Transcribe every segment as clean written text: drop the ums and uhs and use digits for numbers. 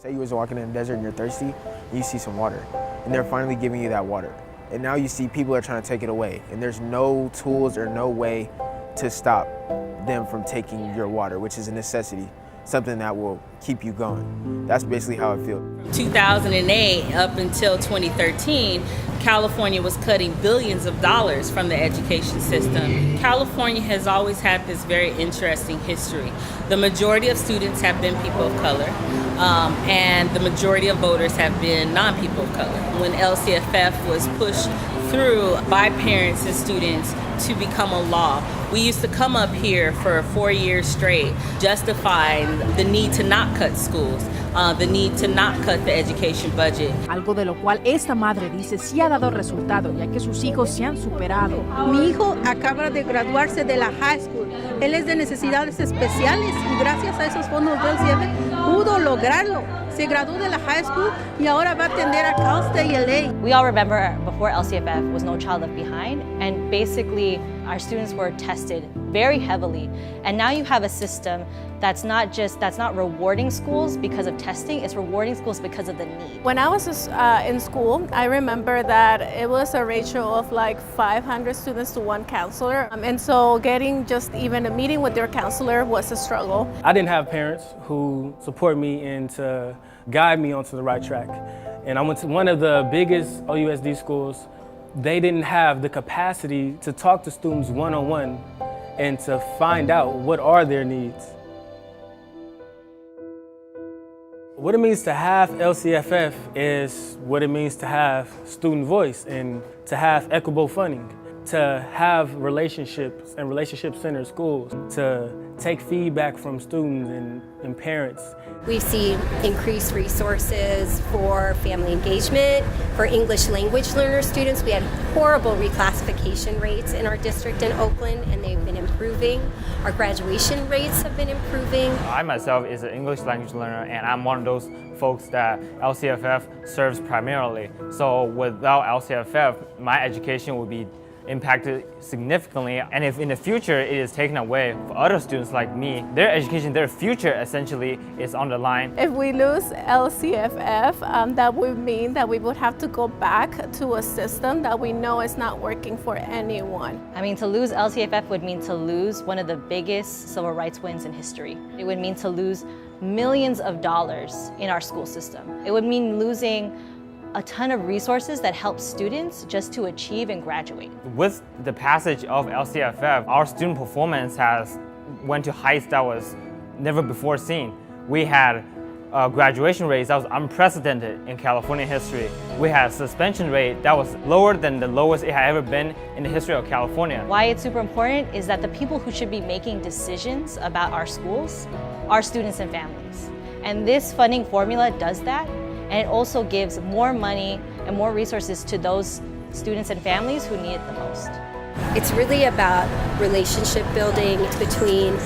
Say you was walking in the desert and you're thirsty, and you see some water, and they're finally giving you that water. And now you see people are trying to take it away, and there's no tools or no way to stop them from taking your water, which is a necessity, something that will keep you going. That's basically how I feel. 2008 up until 2013, California was cutting billions of dollars from the education system. California has always had this very interesting history. The majority of students have been people of color, and the majority of voters have been non-people of color. When LCFF was pushed through by parents and students to become a law, we used to come up here for 4 years straight justifying the need to not cut schools, the need to not cut the education budget. Algo de lo cual esta madre dice sí ha dado resultado, ya que sus hijos se han superado. Mi hijo acaba de graduarse de la high school. Él es de necesidades especiales y gracias a esos fondos del CIEF pudo lograrlo. Se graduó de la high school y ahora va a atender a Cal State LA. We all remember before LCFF was No Child Left Behind, and basically our students were tested very heavily. And now you have a system that's not rewarding schools because of testing, it's rewarding schools because of the need. When I was in school, I remember that it was a ratio of like 500 students to one counselor. And so getting just even a meeting with their counselor was a struggle. I didn't have parents who support me and to guide me onto the right track. And I went to one of the biggest OUSD schools. They didn't have the capacity to talk to students one-on-one and to find out what are their needs. What it means to have LCFF is what it means to have student voice and to have equitable funding, to have relationships and relationship-centered schools, to take feedback from students and parents. We've seen increased resources for family engagement, for English language learner students. We had horrible reclassification rates in our district in Oakland, and they've been improving. Our graduation rates have been improving. I myself is an English language learner, and I'm one of those folks that LCFF serves primarily. So without LCFF, my education would be impacted significantly, and if in the future it is taken away for other students like me, their education, their future essentially is on the line. If we lose LCFF, that would mean that we would have to go back to a system that we know is not working for anyone. I mean, to lose LCFF would mean to lose one of the biggest civil rights wins in history. It would mean to lose millions of dollars in our school system. It would mean losing a ton of resources that help students just to achieve and graduate. With the passage of LCFF, our student performance has went to heights that was never before seen. We had graduation rates that was unprecedented in California history. We had a suspension rate that was lower than the lowest it had ever been in the history of California. Why it's super important is that the people who should be making decisions about our schools are students and families. And this funding formula does that. And it also gives more money and more resources to those students and families who need it the most. It's really about relationship building between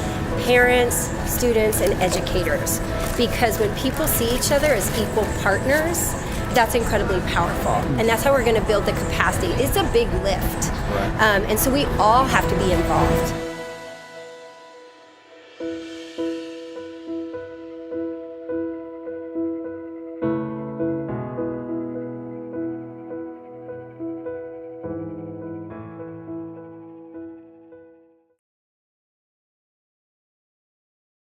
parents, students, and educators. Because when people see each other as equal partners, that's incredibly powerful. And that's how we're going to build the capacity. It's a big lift. And so we all have to be involved.